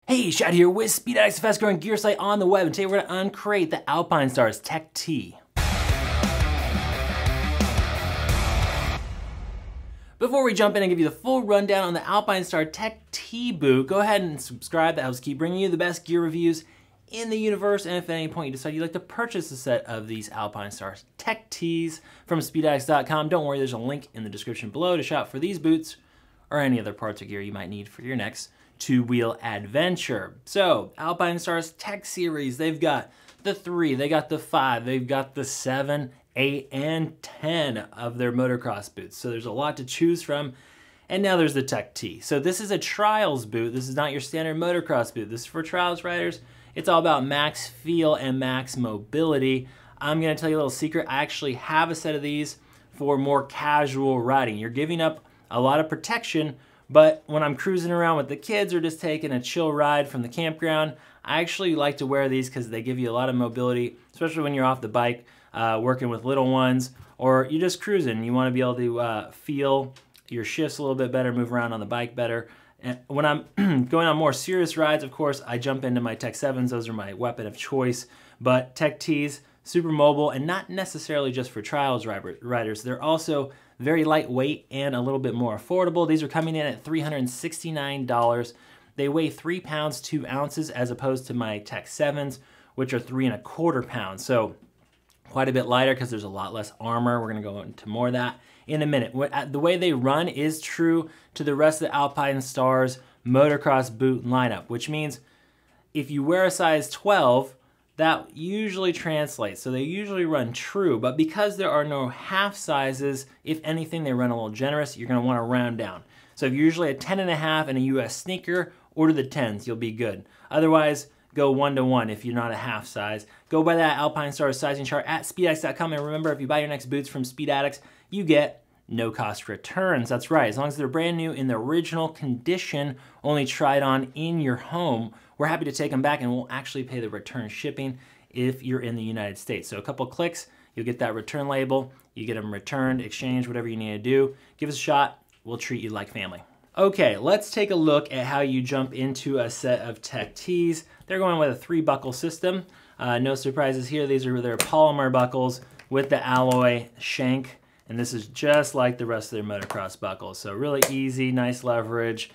Hey, Shad here with Speed Addicts, the fast growing gear site on the web, and today we're going to uncrate the Alpinestars Tech T. Before we jump in and give you the full rundown on the Alpinestars Tech T boot, go ahead and subscribe. That helps keep bringing you the best gear reviews in the universe. And if at any point you decide you'd like to purchase a set of these Alpinestars Tech Ts from speedaddicts.com, don't worry, there's a link in the description below to shop for these boots or any other parts or gear you might need for your next two-wheel adventure. So, Alpinestars Tech Series, they've got the 3, they got the 5, they've got the 7, 8, and 10 of their motocross boots. So there's a lot to choose from. And now there's the Tech T. So this is a trials boot. This is not your standard motocross boot. This is for trials riders. It's all about max feel and max mobility. I'm gonna tell you a little secret. I actually have a set of these for more casual riding. You're giving up a lot of protection, but when I'm cruising around with the kids or just taking a chill ride from the campground, I actually like to wear these because they give you a lot of mobility, especially when you're off the bike, working with little ones, or you're just cruising. You want to be able to feel your shifts a little bit better, move around on the bike better. And when I'm going on more serious rides, of course, I jump into my Tech 7s. Those are my weapon of choice. But Tech Ts, super mobile, and not necessarily just for trials riders. They're also very lightweight and a little bit more affordable. These are coming in at $369. They weigh 3 pounds 2 ounces as opposed to my Tech 7s, which are 3¼ pounds. So quite a bit lighter because there's a lot less armor. We're gonna go into more of that in a minute. The way they run is true to the rest of the Alpinestars motocross boot lineup, which means if you wear a size 12, that usually translates. So they usually run true, but because there are no half sizes, if anything, they run a little generous. You're gonna wanna round down. So if you're usually a 10.5 in a US sneaker, order the 10s, you'll be good. Otherwise, go 1-to-1 if you're not a half size. Go by that Alpinestars sizing chart at speedaddicts.com, and remember, if you buy your next boots from Speed Addicts, you get no cost returns. That's right, as long as they're brand new in the original condition, only tried on in your home, we're happy to take them back and we'll actually pay the return shipping if you're in the United States. So a couple clicks, you'll get that return label, you get them returned, exchange, whatever you need to do. Give us a shot, we'll treat you like family. Okay, let's take a look at how you jump into a set of Tech Ts. They're going with a 3-buckle system. No surprises here, these are their polymer buckles with the alloy shank. And this is just like the rest of their motocross buckles. So really easy, nice leverage,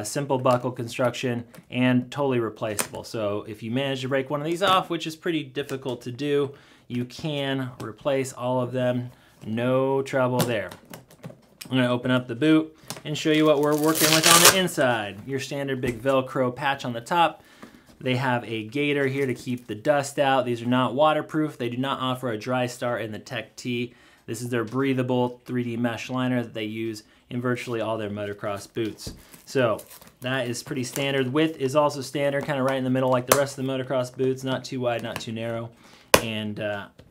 simple buckle construction, and totally replaceable. So if you manage to break one of these off, which is pretty difficult to do, you can replace all of them, no trouble there. I'm gonna open up the boot and show you what we're working with on the inside. Your standard big Velcro patch on the top. They have a gaiter here to keep the dust out. These are not waterproof. They do not offer a dry start in the Tech T. This is their breathable 3D mesh liner that they use in virtually all their motocross boots. So that is pretty standard. Width is also standard, kind of right in the middle like the rest of the motocross boots, not too wide, not too narrow, and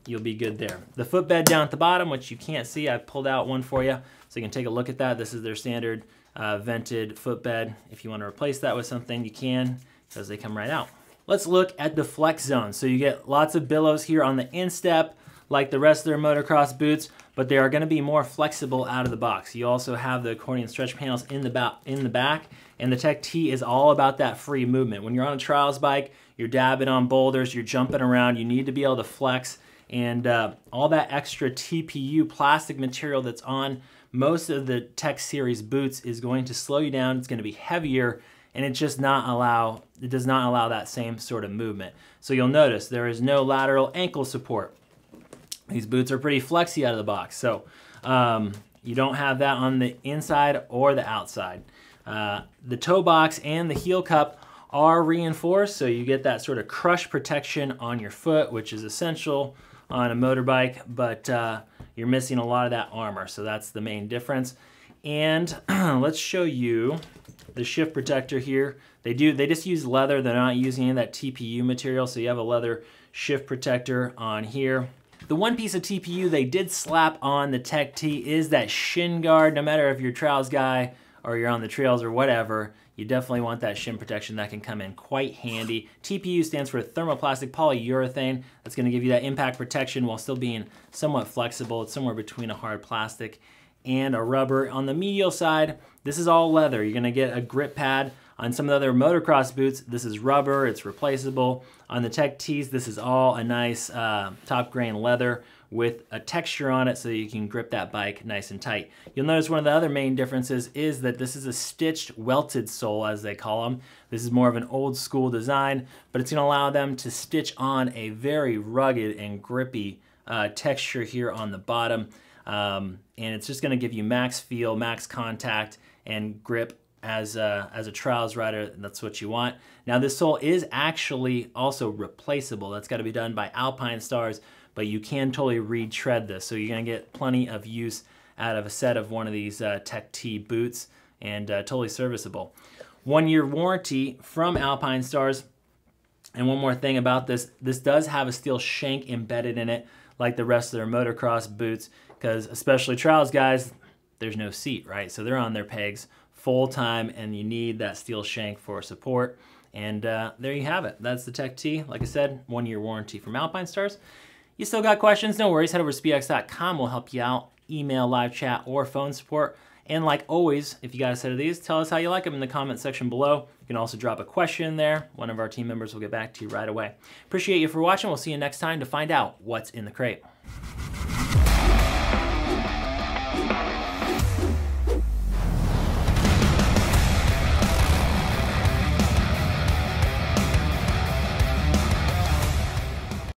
you'll be good there. The footbed down at the bottom, which you can't see, I pulled out one for you, so you can take a look at that. This is their standard vented footbed. If you want to replace that with something, you can, because they come right out. Let's look at the flex zone. So you get lots of billows here on the instep, like the rest of their motocross boots, but they are going to be more flexible out of the box. You also have the accordion stretch panels in the back, and the Tech T is all about that free movement. When you're on a trials bike, you're dabbing on boulders, you're jumping around, you need to be able to flex, and all that extra TPU plastic material that's on most of the Tech Series boots is going to slow you down. It's going to be heavier, and it does not allow that same sort of movement. So you'll notice there is no lateral ankle support. These boots are pretty flexy out of the box, so you don't have that on the inside or the outside. The toe box and the heel cup are reinforced, so you get that sort of crush protection on your foot, which is essential on a motorbike, but you're missing a lot of that armor, so that's the main difference. And let's show you the shift protector here. They just use leather. They're not using any of that TPU material, so you have a leather shift protector on here. The one piece of TPU they did slap on the Tech T is that shin guard. No matter if you're a trials guy or you're on the trails or whatever, you definitely want that shin protection. That can come in quite handy. TPU stands for thermoplastic polyurethane. That's going to give you that impact protection while still being somewhat flexible. It's somewhere between a hard plastic and a rubber. On the medial side, this is all leather. You're going to get a grip pad On some of the other motocross boots, this is rubber, it's replaceable. On the Tech Tees, this is all a nice top grain leather with a texture on it so you can grip that bike nice and tight. You'll notice one of the other main differences is that this is a stitched welted sole, as they call them. This is more of an old school design, but it's gonna allow them to stitch on a very rugged and grippy texture here on the bottom. And it's just gonna give you max feel, max contact, and grip as a trials rider. That's what you want. Now this sole is actually also replaceable. That's got to be done by Alpinestars, but you can totally retread this. So you're going to get plenty of use out of a set of one of these Tech T boots, and totally serviceable. 1-year warranty from Alpinestars. And one more thing about this, this does have a steel shank embedded in it like the rest of their motocross boots, because especially trials guys, there's no seat, right? So they're on their pegs full time, and you need that steel shank for support. And there you have it. That's the Tech T. Like I said, 1-year warranty from Alpinestars. You still got questions? No worries. Head over to speedx.com. We'll help you out. Email, live chat, or phone support. And like always, if you got a set of these, tell us how you like them in the comment section below. You can also drop a question there. One of our team members will get back to you right away. Appreciate you for watching. We'll see you next time to find out what's in the crate.